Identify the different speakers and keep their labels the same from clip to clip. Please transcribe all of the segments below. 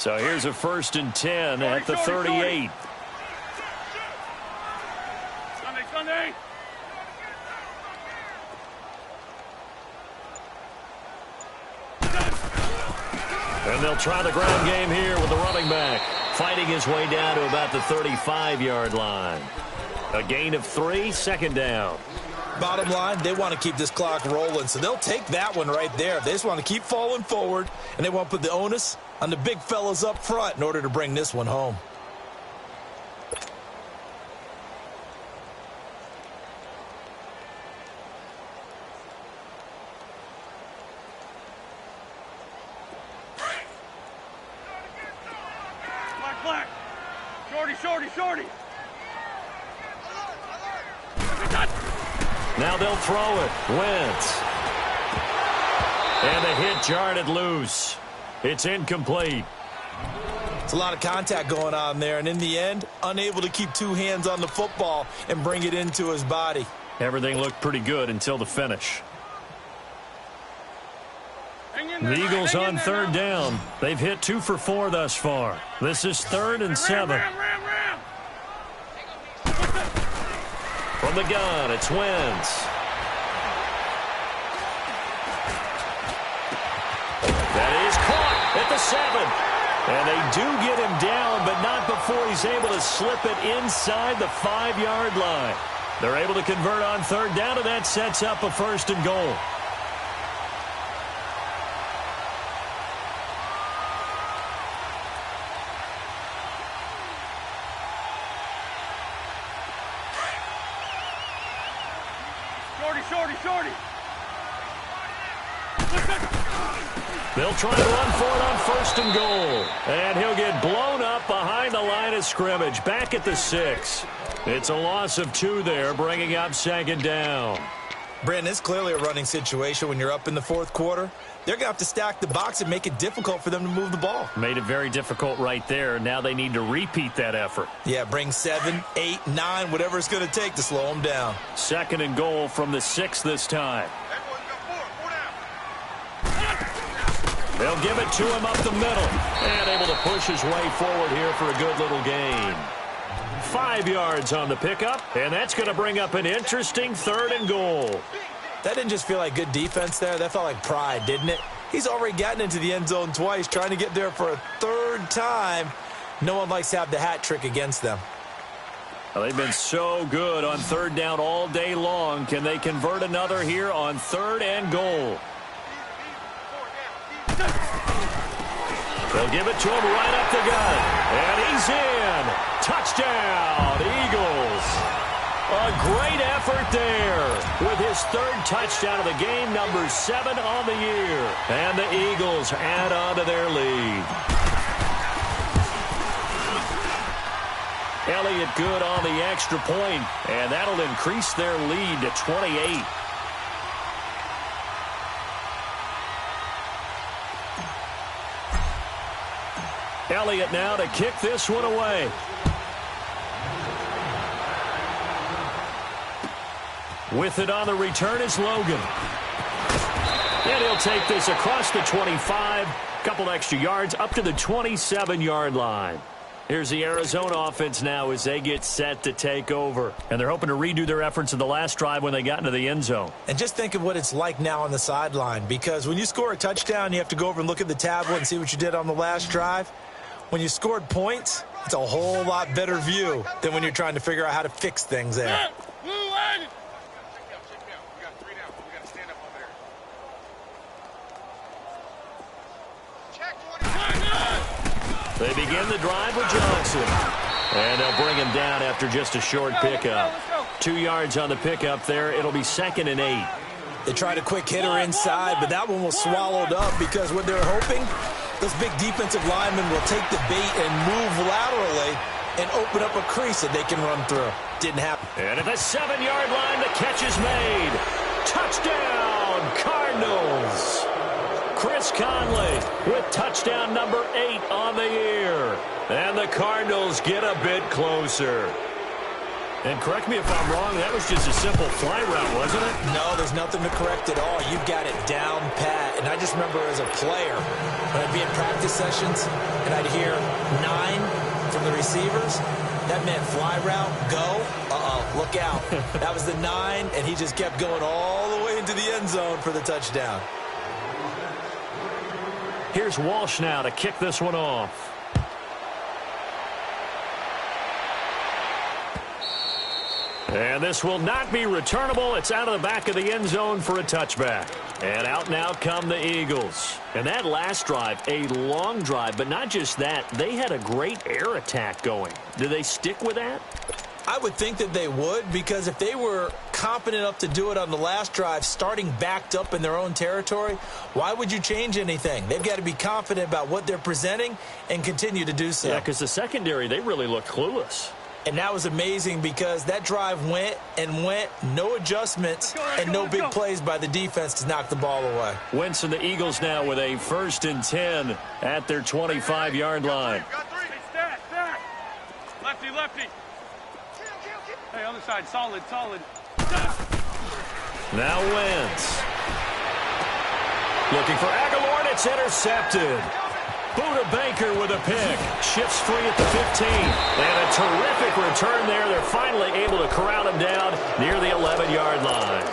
Speaker 1: So here's a 1st and 10 at the 38.
Speaker 2: Sunday.
Speaker 1: And they'll try the ground game here with the running back, fighting his way down to about the 35-yard line. A gain of 3, 2nd down.
Speaker 3: Bottom line, they want to keep this clock rolling, so they'll take that one right there. They just want to keep falling forward, and they want to put the onus on the big fellas up front in order to bring this one home.
Speaker 2: Black. Shorty.
Speaker 1: Now they'll throw it. Wentz. And the hit jarred it loose. It's incomplete.
Speaker 3: It's a lot of contact going on there, and in the end, unable to keep 2 hands on the football and bring it into his body.
Speaker 1: Everything looked pretty good until the finish. The Eagles on 3rd down. They've hit 2 for 4 thus far. This is 3rd and 7. From the gun, it's Wentz. That is caught at the 7. And they do get him down, but not before he's able to slip it inside the 5-yard line. They're able to convert on 3rd down, and that sets up a 1st and goal.
Speaker 2: Shorty.
Speaker 1: They'll try to run for it on 1st and goal. And he'll get blown up behind the line of scrimmage, back at the 6. It's a loss of 2 there, bringing up 2nd down.
Speaker 3: Brandon, it's clearly a running situation when you're up in the 4th quarter. They're going to have to stack the box and make it difficult for them to move the ball.
Speaker 1: Made it very difficult right there. Now they need to repeat that effort.
Speaker 3: Yeah, bring 7, 8, 9, whatever it's going to take to slow them down.
Speaker 1: 2nd and goal from the 6 this time. They'll give it to him up the middle. And able to push his way forward here for a good little gain. 5 yards on the pickup, and that's going to bring up an interesting 3rd and goal.
Speaker 3: That didn't just feel like good defense there. That felt like pride, didn't it? He's already gotten into the end zone twice, trying to get there for a 3rd time. No one likes to have the hat trick against them.
Speaker 1: Well, they've been so good on 3rd down all day long. Can they convert another here on 3rd and goal? They'll give it to him right up the gut. And he's in. Touchdown, Eagles. A great effort there with his 3rd touchdown of the game, number 7 on the year. And the Eagles add on to their lead. Elliott good on the extra point, and that'll increase their lead to 28. Elliott now to kick this one away. With it on the return is Logan. And he'll take this across the 25. Couple extra yards up to the 27-yard line. Here's the Arizona offense now as they get set to take over. And they're hoping to redo their efforts in the last drive when they got into the end zone.
Speaker 3: And just think of what it's like now on the sideline, because when you score a touchdown, you have to go over and look at the tablet and see what you did on the last drive. When you scored points, it's a whole lot better view than when you're trying to figure out how to fix things there.
Speaker 1: They begin the drive with Johnson. And they'll bring him down after just a short pickup. 2 yards on the pickup there. It'll be 2nd and 8.
Speaker 3: They tried a quick hitter inside, but that one was swallowed up because what they're hoping, those big defensive linemen will take the bait and move laterally and open up a crease that they can run through. Didn't happen.
Speaker 1: And at the 7-yard line, the catch is made. Touchdown, Cardinals. Chris Conley with touchdown number 8 on the year. And the Cardinals get a bit closer. And correct me if I'm wrong, that was just a simple fly route, wasn't it?
Speaker 3: No, there's nothing to correct at all. You've got it down pat. And I just remember as a player, when I'd be in practice sessions and I'd hear 9 from the receivers, that meant fly route, go, look out. That was the 9, and he just kept going all the way into the end zone for the touchdown.
Speaker 1: Here's Walsh now to kick this one off. And this will not be returnable. It's out of the back of the end zone for a touchback. And out now come the Eagles. And that last drive, a long drive, but not just that. They had a great air attack going. Do they stick with that?
Speaker 3: I would think that they would, because if they were confident enough to do it on the last drive, starting backed up in their own territory, why would you change anything? They've got to be confident about what they're presenting and continue to do so.
Speaker 1: Yeah, because the secondary, they really looked clueless.
Speaker 3: And that was amazing because that drive went and went, no adjustments, and no big plays by the defense to knock the ball away.
Speaker 1: Wentz and the Eagles now with a 1st and 10 at their 25-yard line.
Speaker 2: Stack. Lefty, lefty. Hey, other side, solid.
Speaker 1: Now Wentz. Looking for Aguilar, and it's intercepted. Buda Baker with a pick. Shifts free at the 15. And a terrific return there. They're finally able to corral him down near the 11-yard line.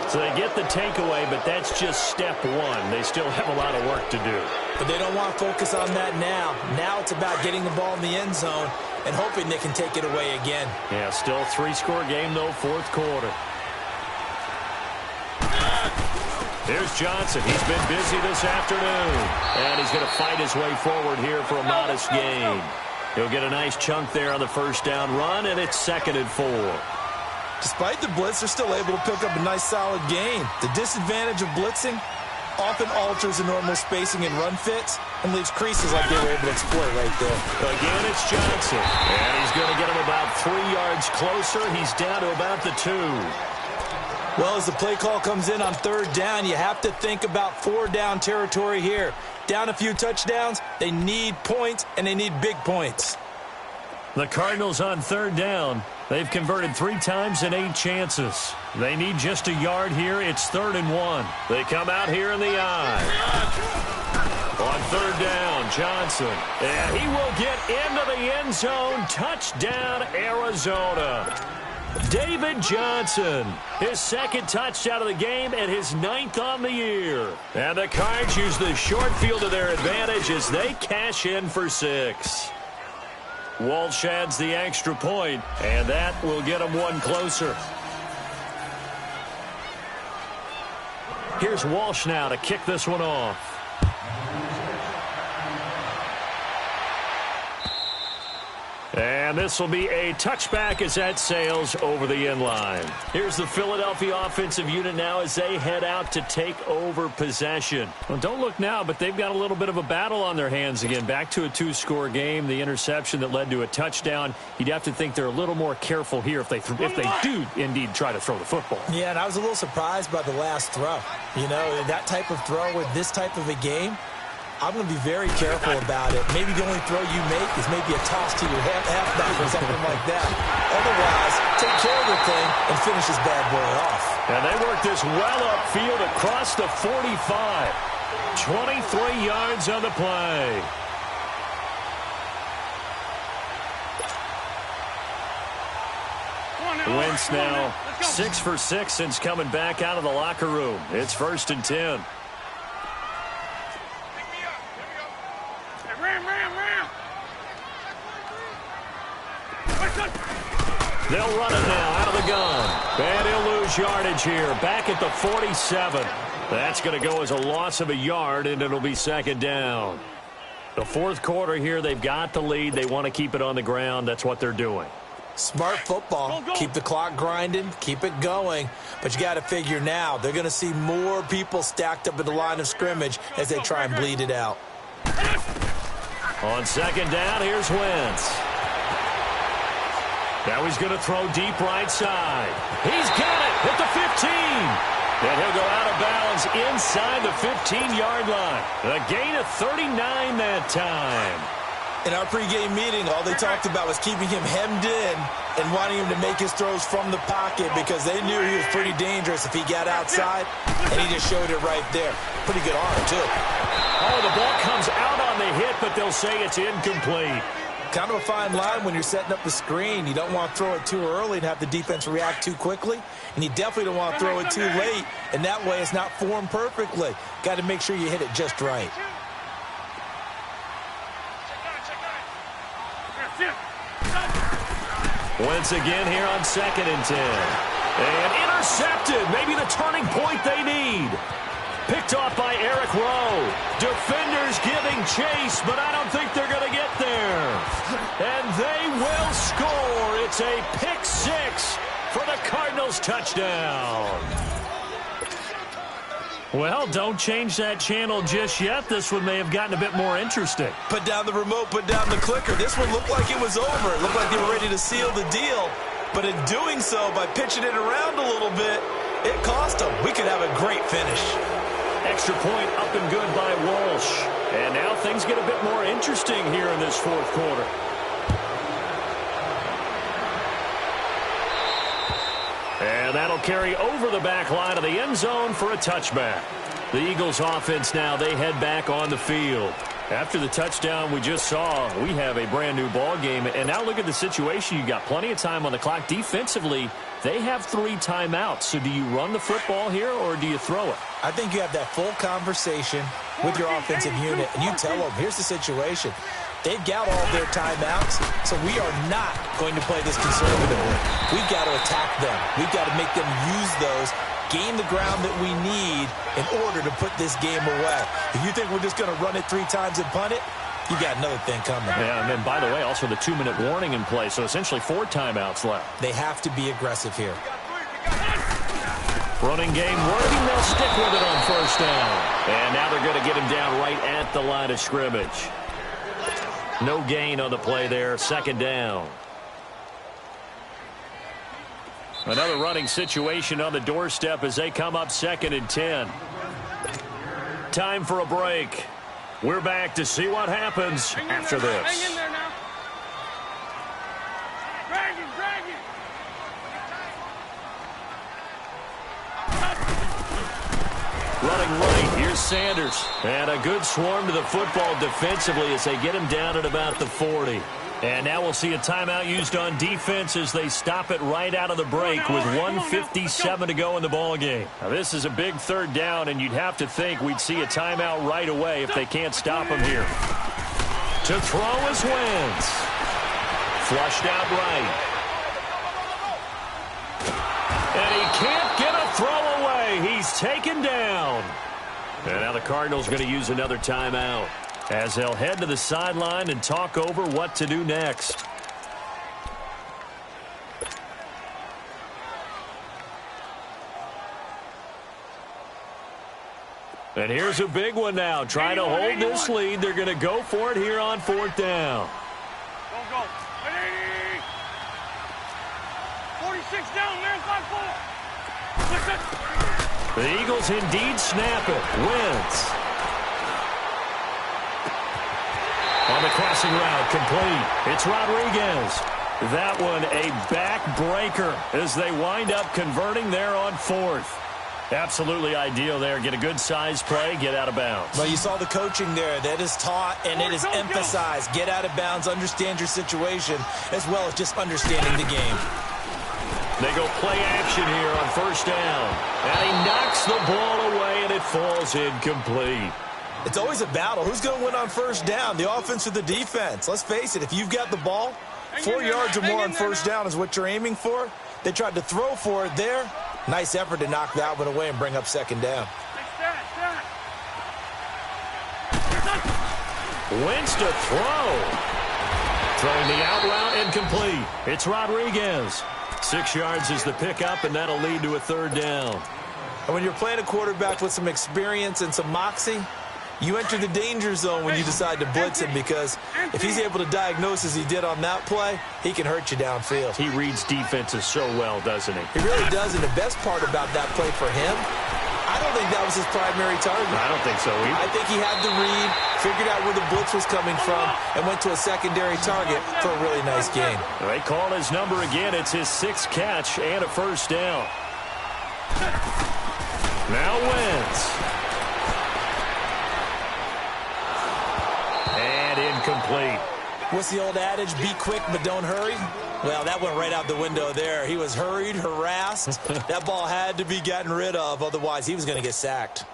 Speaker 1: So they get the takeaway, but that's just step one. They still have a lot of work to do.
Speaker 3: But they don't want to focus on that now. Now it's about getting the ball in the end zone and hoping they can take it away again.
Speaker 1: Yeah, still 3-score game, though, 4th quarter. Here's Johnson. He's been busy this afternoon. And he's going to fight his way forward here for a modest gain. He'll get a nice chunk there on the 1st down run, and it's 2nd and 4.
Speaker 3: Despite the blitz, they're still able to pick up a nice solid gain. The disadvantage of blitzing often alters the normal spacing and run fits and leaves creases like they were able to exploit right there.
Speaker 1: Again, it's Johnson. And he's going to get him about 3 yards closer. He's down to about the 2.
Speaker 3: Well, as the play call comes in on 3rd down, you have to think about 4-down territory here. Down a few touchdowns, they need points, and they need big points.
Speaker 1: The Cardinals on 3rd down. They've converted 3 times in 8 chances. They need just a yard here. It's 3rd and 1. They come out here in the eye. On 3rd down, Johnson. And he will get into the end zone. Touchdown, Arizona. David Johnson, his 2nd touchdown of the game and his 9th on the year. And the Cards use the short field to their advantage as they cash in for 6. Walsh adds the extra point, and that will get him 1 closer. Here's Walsh now to kick this one off. And this will be a touchback as that sails over the end line. Here's the Philadelphia offensive unit now as they head out to take over possession. Well, don't look now, but they've got a little bit of a battle on their hands again. Back to a 2-score game. The interception that led to a touchdown. You'd have to think they're a little more careful here if they do indeed try to throw the football.
Speaker 3: Yeah, and I was a little surprised by the last throw. You know, that type of throw with this type of a game, I'm going to be very careful about it. Maybe the only throw you make is maybe a toss to your halfback or something like that. Otherwise, take care of the thing and finish this bad boy off.
Speaker 1: And they work this well upfield across the 45. 23 yards on the play. Wentz now 6 for 6 since coming back out of the locker room. It's 1st and 10. They'll run it now out of the gun. And he'll lose yardage here. Back at the 47. That's going to go as a loss of a yard, and it'll be 2nd down. The 4th quarter here, they've got the lead. They want to keep it on the ground. That's what they're doing.
Speaker 3: Smart football. Keep the clock grinding. Keep it going. But you got to figure now, they're going to see more people stacked up at the line of scrimmage as they try and bleed it out.
Speaker 1: On 2nd down, here's Wentz. Now he's going to throw deep right side. He's got it at the 15. And he'll go out of bounds inside the 15-yard line. A gain of 39 that time.
Speaker 3: In our pregame meeting, all they talked about was keeping him hemmed in and wanting him to make his throws from the pocket because they knew he was pretty dangerous if he got outside, and he just showed it right there. Pretty good arm, too.
Speaker 1: Oh, the ball comes out on the hit, but they'll say it's incomplete.
Speaker 3: Kind of a fine line when you're setting up the screen. You don't want to throw it too early and have the defense react too quickly, and you definitely don't want to throw it too late, and that way it's not formed perfectly. Got to make sure you hit it just right.
Speaker 1: Once again here on 2nd and 10. And intercepted. Maybe the turning point they need. Picked off by Eric Rowe. Defenders giving chase, but I don't think they're going to get there. And they will score. It's a pick 6 for the Cardinals touchdown. Well, don't change that channel just yet. This one may have gotten a bit more interesting.
Speaker 3: Put down the remote, put down the clicker. This one looked like it was over. It looked like they were ready to seal the deal. But in doing so, by pitching it around a little bit, it cost them. We could have a great finish.
Speaker 1: Extra point up and good by Walsh. And now things get a bit more interesting here in this 4th quarter. And that'll carry over the back line of the end zone for a touchback. The Eagles offense now, they head back on the field. After the touchdown we just saw, we have a brand new ball game. And now look at the situation. You got plenty of time on the clock. Defensively, they have 3 timeouts. So do you run the football here or do you throw it?
Speaker 3: I think you have that full conversation with your offensive unit, and you tell them, here's the situation. They've got all their timeouts, so we are not going to play this conservatively. We've got to attack them. We've got to make them use those, gain the ground that we need in order to put this game away. If you think we're just going to run it 3 times and punt it, you got another thing coming.
Speaker 1: Yeah, and then, by the way, also the 2-minute warning in play, so essentially 4 timeouts left.
Speaker 3: They have to be aggressive here.
Speaker 1: Running game working. They'll stick with it on 1st down. And now they're going to get him down right at the line of scrimmage. No gain on the play there. 2nd down. Another running situation on the doorstep as they come up 2nd and 10. Time for a break. We're back to see what happens after this.
Speaker 2: Hang in there now. Drag it, drag it.
Speaker 1: Running right, here's Sanders. And a good swarm to the football defensively as they get him down at about the 40. And now we'll see a timeout used on defense as they stop it right out of the break with 1:57 to go in the ballgame. Now this is a big 3rd down, and you'd have to think we'd see a timeout right away if they can't stop him here. To throw is Wentz. Flushed out right. And he can't get a throw away. He's taken down. And now the Cardinals going to use another timeout as they'll head to the sideline and talk over what to do next. And here's a big one now. Trying to hold this lead. They're going to go for it here on 4th down.
Speaker 2: Go. 46 down, man. 5-4. Listen.
Speaker 1: The Eagles indeed snap it. Wentz. On the crossing route, complete. It's Rodriguez. That one a backbreaker as they wind up converting there on 4th. Absolutely ideal there. Get a good size play, get out of bounds.
Speaker 3: Well, you saw the coaching there. That is taught and it is emphasized. Get out of bounds, understand your situation, as well as just understanding the game.
Speaker 1: They go play action here on 1st down. And he knocks the ball away, and it falls incomplete.
Speaker 3: It's always a battle. Who's going to win on 1st down, the offense or the defense? Let's face it, if you've got the ball, 4 yards or more on 1st down is what you're aiming for. They tried to throw for it there. Nice effort to knock that one away and bring up 2nd down.
Speaker 1: Wentz to throw. Throwing the out route incomplete. It's Rodriguez. 6 yards is the pickup, and that'll lead to a 3rd down.
Speaker 3: And when you're playing a quarterback with some experience and some moxie, you enter the danger zone when you decide to blitz him, because if he's able to diagnose as he did on that play, he can hurt you downfield.
Speaker 1: He reads defenses so well, doesn't he?
Speaker 3: He really does, and the best part about that play for him, I don't think that was his primary target.
Speaker 1: I don't think so either.
Speaker 3: I think he had the read, figured figured out where the blitz was coming from and went to a secondary target for a really nice gain.
Speaker 1: They call his number again. It's his 6th catch and a first down. Now Wentz. And incomplete.
Speaker 3: What's the old adage? Be quick, but don't hurry. Well, that went right out the window there. He was hurried, harassed. That ball had to be gotten rid of. Otherwise, he was going to get sacked.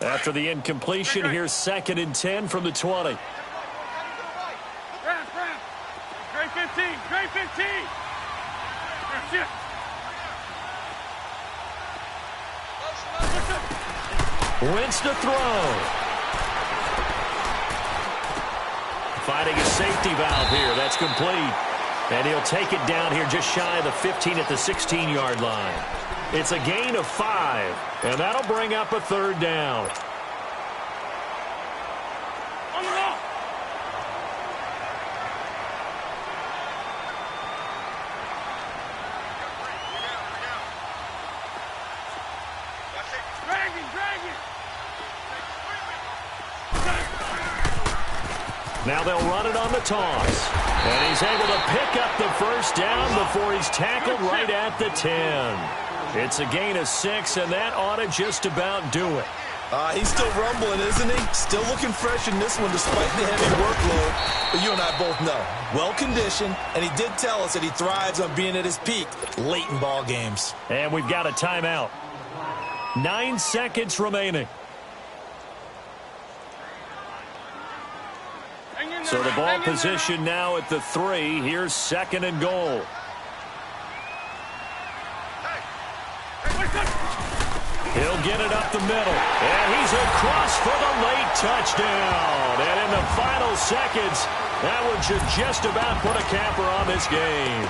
Speaker 1: After the incompletion, here's 2nd and 10 from the 20.
Speaker 2: Great 15. Great 15.
Speaker 1: Wentz to throw. Finding a safety valve here. That's complete. And he'll take it down here just shy of the 15 at the 16-yard line. It's a gain of 5, and that'll bring up a 3rd down.
Speaker 2: On the ball. Drag it.
Speaker 1: Now they'll run it on the toss. And he's able to pick up the first down before he's tackled right at the 10. It's a gain of 6, and that ought to just about do it.
Speaker 3: He's still rumbling, isn't he? Still looking fresh in this one despite the heavy workload. But you and I both know, well-conditioned, and he did tell us that he thrives on being at his peak late in ball games.
Speaker 1: And we've got a timeout. 9 seconds remaining. So the ball position now at the 3. Here's 2nd and goal. He'll get it up the middle. And he's across for the late touchdown. And in the final seconds, that one should just about put a capper on this game.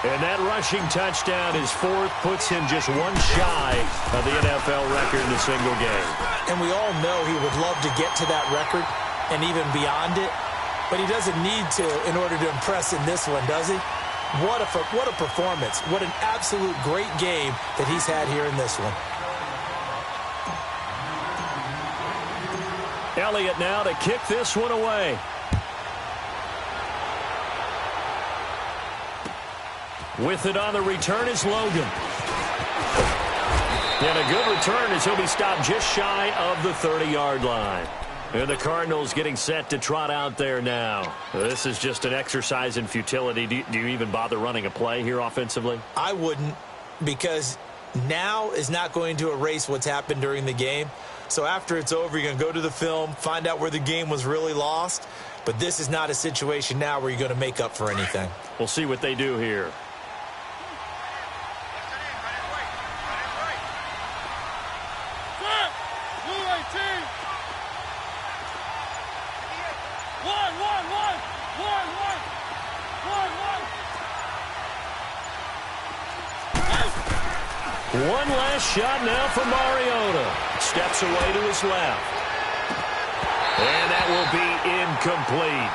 Speaker 1: And that rushing touchdown, his 4th, puts him just one shy of the NFL record in a single game.
Speaker 3: And we all know he would love to get to that record and even beyond it, but he doesn't need to in order to impress in this one, does he? What a performance. What an absolute great game that he's had here in this one.
Speaker 1: Elliott now to kick this one away. With it on the return is Logan. And a good return as he'll be stopped just shy of the 30-yard line. And the Cardinals getting set to trot out there now. This is just an exercise in futility. Do you even bother running a play here offensively?
Speaker 3: I wouldn't, because now is not going to erase what's happened during the game. So after it's over, you're going to go to the film, find out where the game was really lost. But this is not a situation now where you're going to make up for anything.
Speaker 1: We'll see what they do here. One last shot now for Mariota. Steps away to his left. And that will be incomplete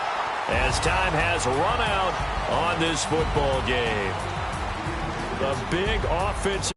Speaker 1: as time has run out on this football game. The big offensive